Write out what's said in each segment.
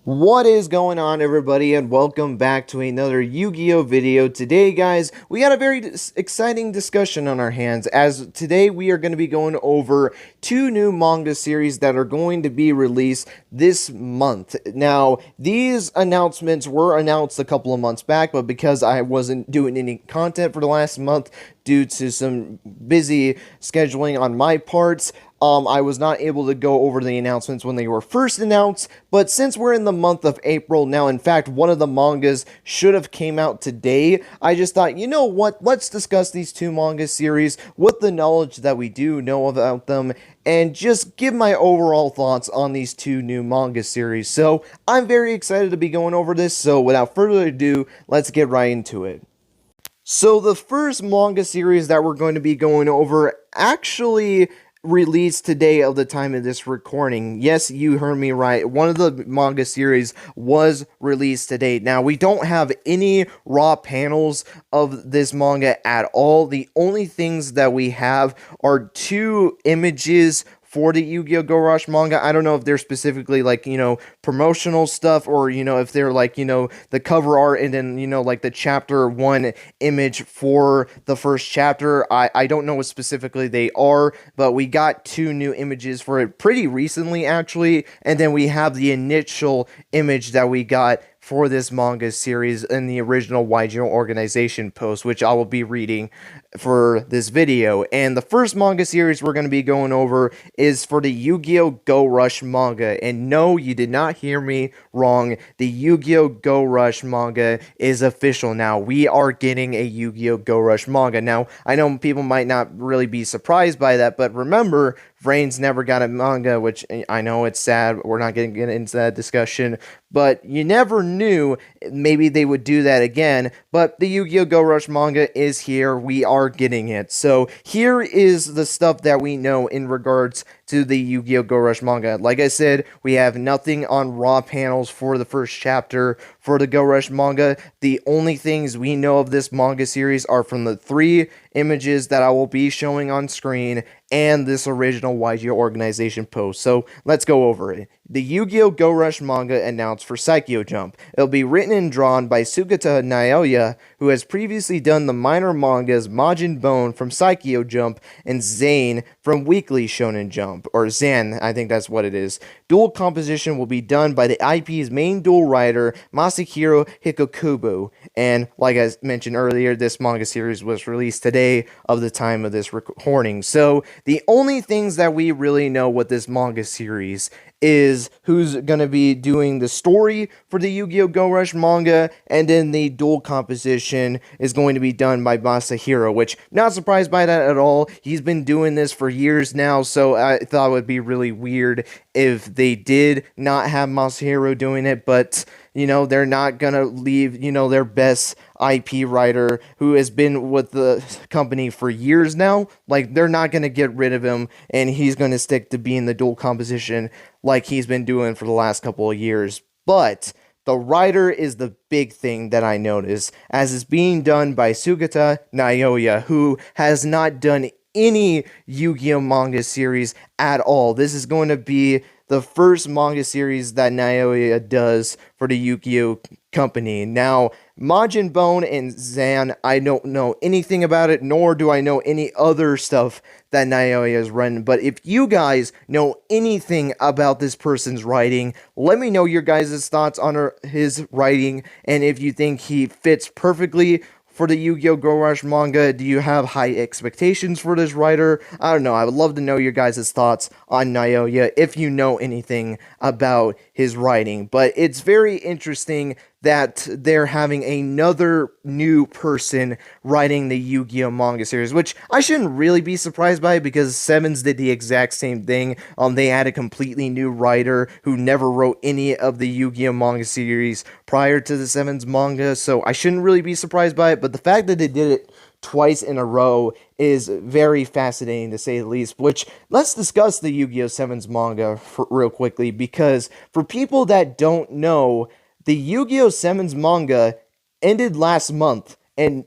What is going on, everybody, and welcome back to another Yu-Gi-Oh video. Today, guys, we got a very exciting discussion on our hands, as today we are going to be going over two new manga series that are going to be released this month. Now, these announcements were announced a couple of months back, but because I wasn't doing any content for the last month due to some busy scheduling on my parts, I was not able to go over the announcements when they were first announced, but since we're in the month of April now, in fact, one of the mangas should have came out today, I just thought, you know what, let's discuss these two manga series with the knowledge that we do know about them, and just give my overall thoughts on these two new manga series. So, I'm very excited to be going over this, so without further ado, let's get right into it. So the first manga series that we're going to be going over actually released today of the time of this recording. Yes, you heard me right. One of the manga series was released today. Now, we don't have any raw panels of this manga at all. The only things that we have are two images for the Yu-Gi-Oh! Go Rush manga. I don't know if they're specifically, like, promotional stuff, or, if they're, like, the cover art and then, like, the chapter 1 image for the first chapter. I don't know what specifically they are, but we got two new images for it pretty recently, actually, and then we have the initial image that we got for this manga series in the original Yugioh organization post, which I will be reading for this video. And the first manga series we're going to be going over is for the Yu-Gi-Oh! Go Rush manga. And no, you did not hear me wrong. The Yu-Gi-Oh! Go Rush manga is official now. We are getting a Yu-Gi-Oh! Go Rush manga. Now, I know people might not really be surprised by that, but remember, Vrain's never got a manga, which I know it's sad. We're not going to get into that discussion, but you never knew. Maybe they would do that again, but the Yu-Gi-Oh! Go Rush manga is here. We are getting it. So here is the stuff that we know in regards to the Yu-Gi-Oh! Go Rush manga. Like I said, we have nothing on raw panels for the first chapter for the Go Rush manga. The only things we know of this manga series are from the three images that I will be showing on screen and this original Yugioh organization post. So let's go over it. The Yu-Gi-Oh! Go Rush manga announced for Saikyo Jump. It'll be written and drawn by Sugata Naoya, who has previously done the minor mangas Majin Bone from Saikyo Jump and Zane from Weekly Shonen Jump, or Zan, I think that's what it is. Dual composition will be done by the IP's main dual writer, Masahiro Hikokubo, and like I mentioned earlier, this manga series was released today of the time of this recording. So the only things that we really know with this manga series is who's going to be doing the story for the Yu-Gi-Oh! Go Rush manga, and then the dual composition is going to be done by Masahiro, which, not surprised by that at all. He's been doing this for years now, so I thought it would be really weird if they did not have Masahiro doing it, but they're not gonna leave, their best IP writer who has been with the company for years now. Like, they're not gonna get rid of him, and he's gonna stick to being the dual composition like he's been doing for the last couple of years. But the writer is the big thing that I notice, as it's being done by Sugata Naoya, who has not done any Yu-Gi-Oh! Manga series at all. This is going to be the first manga series that Naoya does for the Yu-Gi-Oh! Company. Now, Majin Bone and Zan, I don't know anything about it, nor do I know any other stuff that Naoya has written, but if you guys know anything about this person's writing, let me know your guys' thoughts on his writing, and if you think he fits perfectly for the Yu-Gi-Oh! Go Rush manga. Do you have high expectations for this writer? I don't know. I would love to know your guys' thoughts on Naoya if you know anything about his writing. But it's very interesting that they're having another new person writing the Yu-Gi-Oh! Manga series, which I shouldn't really be surprised by, because Sevens did the exact same thing. They had a completely new writer who never wrote any of the Yu-Gi-Oh! Manga series prior to the Sevens manga, so I shouldn't really be surprised by it, but the fact that they did it twice in a row is very fascinating, to say the least. Which, let's discuss the Yu-Gi-Oh! Sevens manga real quickly, because for people that don't know, the Yu-Gi-Oh! Sevens manga ended last month, And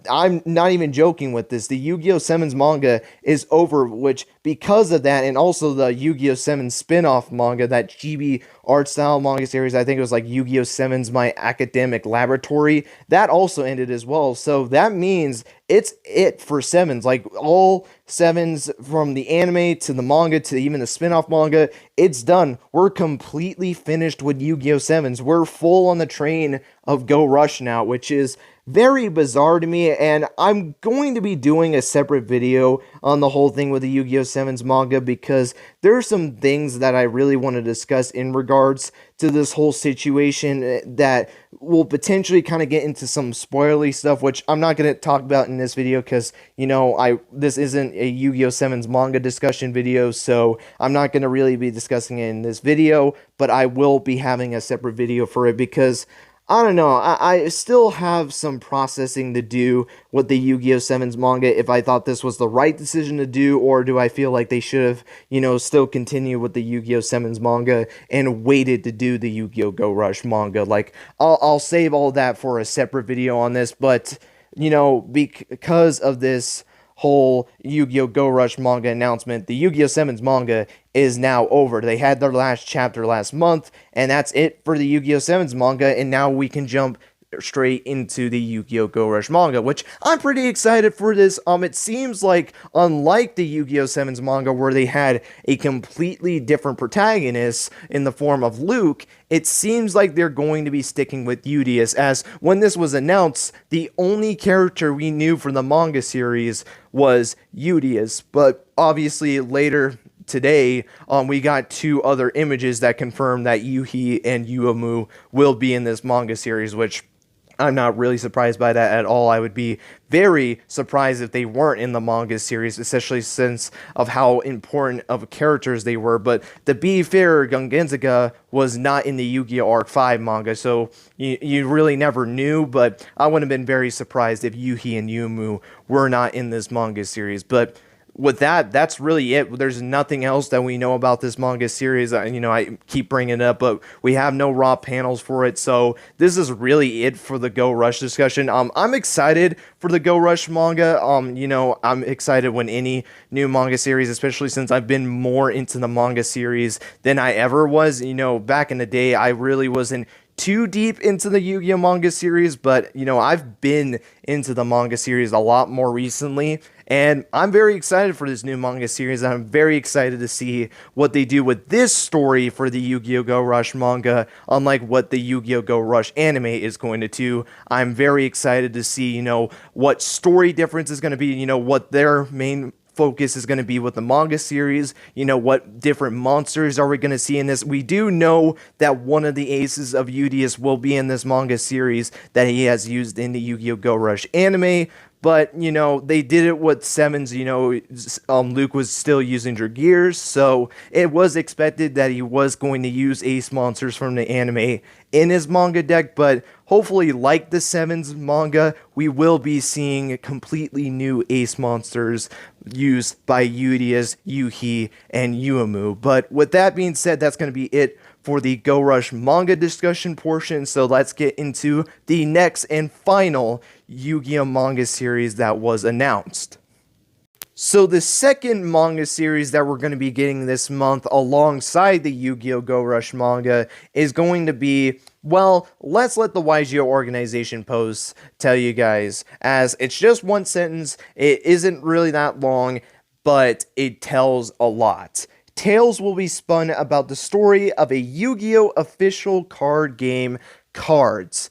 I'm not even joking with this. The Yu-Gi-Oh! 7's manga is over, which because of that, and also the Yu-Gi-Oh! 7 spin-off manga, that chibi art style manga series, I think it was like Yu-Gi-Oh! 7's My Academic Laboratory, that also ended as well. So that means it's it for sevens. Like all sevens from the anime to the manga to even the spin-off manga, it's done. We're completely finished with Yu-Gi-Oh! Sevens. We're full on the train of Go Rush now, which is very bizarre to me, and I'm going to be doing a separate video on the whole thing with the Yu-Gi-Oh! 7's manga because there are some things that I really want to discuss in regards to this whole situation that will potentially kind of get into some spoilery stuff, which I'm not going to talk about in this video because, you know, this isn't a Yu-Gi-Oh! 7's manga discussion video, so I'm not going to really be discussing it in this video, but I will be having a separate video for it because I don't know, I still have some processing to do with the Yu-Gi-Oh! 7's manga, if I thought this was the right decision to do, or do I feel like they should have, you know, still continued with the Yu-Gi-Oh! 7's manga and waited to do the Yu-Gi-Oh! Go Rush manga. Like, I'll save all that for a separate video on this, but, you know, because of this whole Yu-Gi-Oh! Go Rush manga announcement, the Yu-Gi-Oh! 7's manga is now over. They had their last chapter last month, and that's it for the Yu-Gi-Oh! 7's manga, and now we can jump straight into the Yu-Gi-Oh! Go Rush manga, which I'm pretty excited for this. It seems like, unlike the Yu-Gi-Oh! 7's manga, where they had a completely different protagonist in the form of Luke, it seems like they're going to be sticking with Yugioh, as when this was announced, the only character we knew from the manga series was Yugioh, but obviously later today, we got two other images that confirm that Yuhi and Yuamu will be in this manga series, which I'm not really surprised by that at all. I would be very surprised if they weren't in the manga series, especially since of how important of characters they were. But to be fair, Gungenzaga was not in the Yu-Gi-Oh! Arc 5 manga, so you really never knew, but I would have been very surprised if Yuhi and Yumu were not in this manga series. But with that, that's really it. There's nothing else that we know about this manga series. You know, I keep bringing it up, but we have no raw panels for it. So this is really it for the Go Rush discussion. I'm excited for the Go Rush manga. You know, I'm excited when any new manga series, especially since I've been more into the manga series than I ever was. You know, back in the day, I really wasn't too deep into the Yu-Gi-Oh! Manga series, but, you know, I've been into the manga series a lot more recently, and I'm very excited for this new manga series. I'm very excited to see what they do with this story for the Yu-Gi-Oh! Go Rush manga, unlike what the Yu-Gi-Oh! Go Rush anime is going to do. I'm very excited to see, you know, what story difference is going to be, you know, what their main focus is going to be with the manga series. You know, what different monsters are we going to see in this? We do know that one of the aces of Yugioh will be in this manga series that he has used in the Yu-Gi-Oh! Go Rush anime. But, you know, they did it with sevens, you know, Luke was still using Dragears, so it was expected that he was going to use ace monsters from the anime in his manga deck, but hopefully, like the sevens manga, we will be seeing completely new ace monsters used by Yugioh, Yuhi, and Yuamu. But with that being said, that's going to be it for the Go Rush manga discussion portion, so let's get into the next and final Yu-Gi-Oh! Manga series that was announced. So the second manga series that we're going to be getting this month alongside the Yu-Gi-Oh! Go Rush manga is going to be, well, let's let the YGO organization post tell you guys, as it's just one sentence, it isn't really that long, but it tells a lot. Tales will be spun about the story of a Yu-Gi-Oh! Official card game, Cards.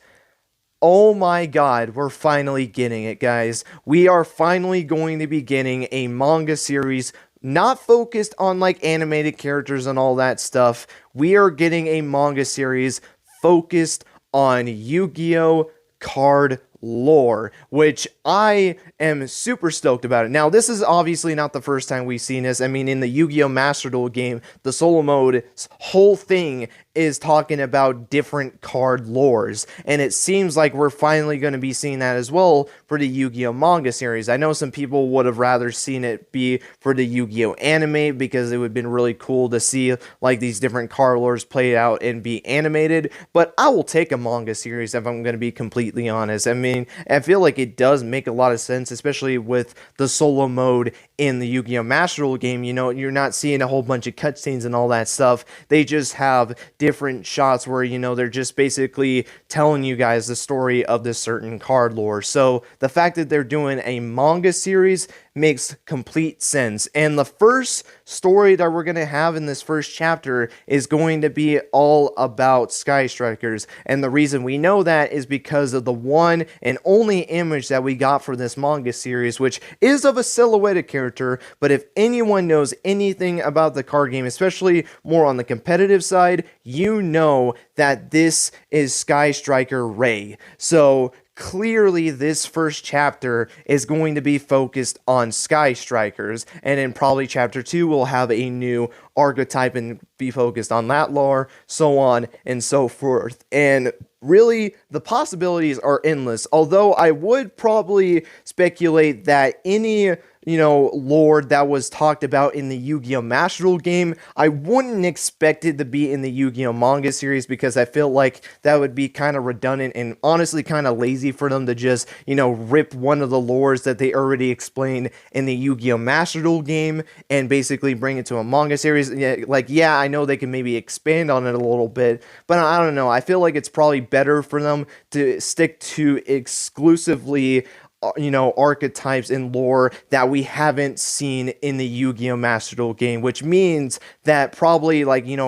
Oh my god, we're finally getting it, guys. We are finally going to be getting a manga series not focused on like animated characters and all that stuff. We are getting a manga series focused on Yu-Gi-Oh! Card lore, which I am super stoked about it. Now, this is obviously not the first time we've seen this. I mean, in the Yu-Gi-Oh! Master Duel game, the solo mode's whole thing is talking about different card lores, and it seems like we're finally going to be seeing that as well for the Yu-Gi-Oh manga series. I know some people would have rather seen it be for the Yu-Gi-Oh anime because it would have been really cool to see like these different card lores played out and be animated, but I will take a manga series if I'm going to be completely honest. I mean, I feel like it does make a lot of sense, especially with the solo mode in the Yu-Gi-Oh! Master Duel game. You know, you're not seeing a whole bunch of cutscenes and all that stuff. They just have different shots where, you know, they're just basically telling you guys the story of this certain card lore. So the fact that they're doing a manga series makes complete sense. And the first story that we're going to have in this first chapter is going to be all about Sky Strikers. And the reason we know that is because of the one and only image that we got for this manga series, which is of a silhouetted character. But if anyone knows anything about the card game, especially more on the competitive side, you know that this is Sky Striker Ray. So clearly this first chapter is going to be focused on Sky Strikers, and in probably chapter 2 we'll have a new archetype and be focused on that lore, so on and so forth. And really, the possibilities are endless, although I would probably speculate that any lore that was talked about in the Yu-Gi-Oh! Master Duel game, I wouldn't expect it to be in the Yu-Gi-Oh! Manga series because I feel like that would be kind of redundant and honestly kind of lazy for them to just, rip one of the lores that they already explained in the Yu-Gi-Oh! Master Duel game and basically bring it to a manga series. Yeah, I know they can maybe expand on it a little bit, but I don't know. I feel like it's probably better for them to stick to exclusively archetypes and lore that we haven't seen in the Yu-Gi-Oh! Master Duel game, which means that probably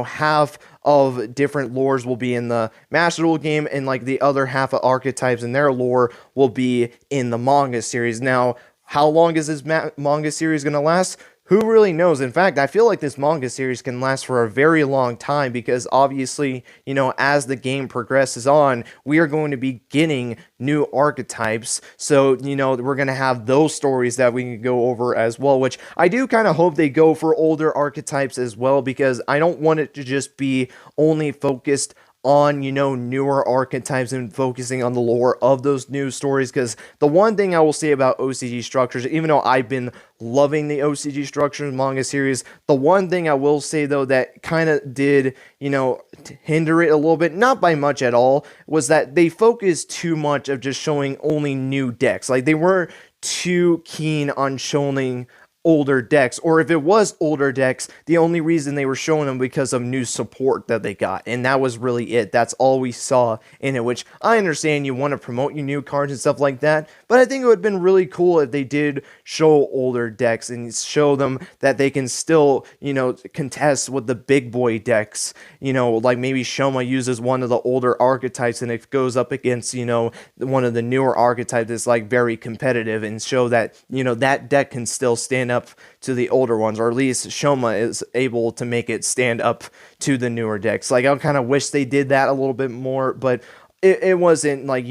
half of different lores will be in the Master Duel game and like the other half of archetypes and their lore will be in the manga series. Now, how long is this manga series going to last? Who really knows? In fact, I feel like this manga series can last for a very long time because obviously, as the game progresses on, we are going to be getting new archetypes. So, we're going to have those stories that we can go over as well, which I do kind of hope they go for older archetypes as well because I don't want it to just be only focused on, newer archetypes and focusing on the lore of those new stories. Because the one thing I will say about OCG structures, even though I've been loving the OCG structures manga series, the one thing I will say though that kind of did, hinder it a little bit, not by much at all, was that they focused too much of just showing only new decks. Like they weren't too keen on showing older decks, or if it was older decks, the only reason they were showing them because of new support that they got, and that was really it. That's all we saw in it, which I understand you want to promote your new cards and stuff like that, but I think it would have been really cool if they did show older decks and show them that they can still, contest with the big boy decks, like maybe Shoma uses one of the older archetypes and it goes up against, one of the newer archetypes that's like very competitive, and show that, that deck can still stand up to the older ones, or at least Shoma is able to make it stand up to the newer decks. Like I kind of wish they did that a little bit more, but it wasn't like,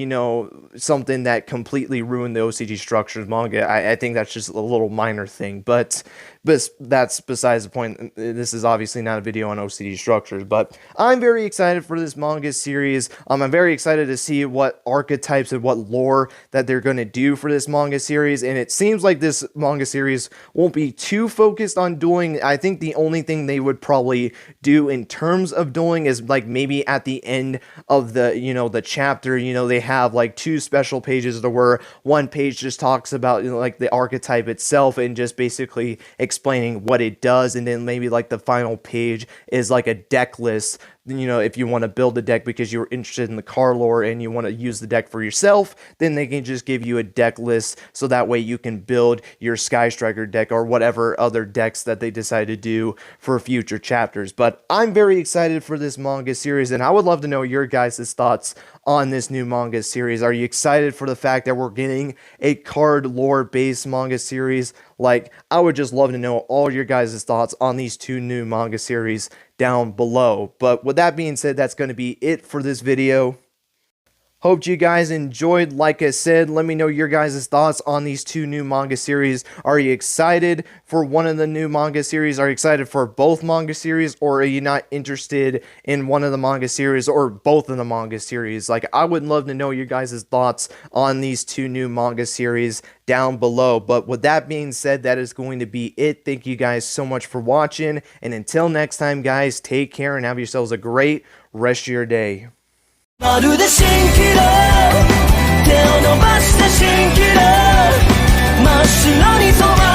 something that completely ruined the OCG structures manga. I think that's just a little minor thing, but that's besides the point. This is obviously not a video on OCD structures, but I'm very excited for this manga series. I'm very excited to see what archetypes and what lore that they're going to do for this manga series, and it seems like this manga series won't be too focused on dueling. I think the only thing they would probably do in terms of dueling is like maybe at the end of the, the chapter, they have like 2 special pages where one page just talks about, like the archetype itself and just basically explaining what it does, and then maybe like the final page is like a deck list, if you want to build a deck because you're interested in the card lore and you want to use the deck for yourself, then they can just give you a deck list so that way you can build your Sky Striker deck or whatever other decks that they decide to do for future chapters. But I'm very excited for this manga series, and I would love to know your guys' thoughts on this new manga series. Are you excited for the fact that we're getting a card lore based manga series? Like, I would just love to know all your guys' thoughts on these 2 new manga series down below. But with that being said, that's going to be it for this video. Hope you guys enjoyed. Like I said, let me know your guys' thoughts on these two new manga series. Are you excited for one of the new manga series? Are you excited for both manga series? Or are you not interested in one of the manga series or both of the manga series? Like, I would love to know your guys' thoughts on these two new manga series down below. But with that being said, that is going to be it. Thank you guys so much for watching. And until next time, guys, take care and have yourselves a great rest of your day. まるで蜃気楼手を伸ばして蜃気楼真っ白に染まる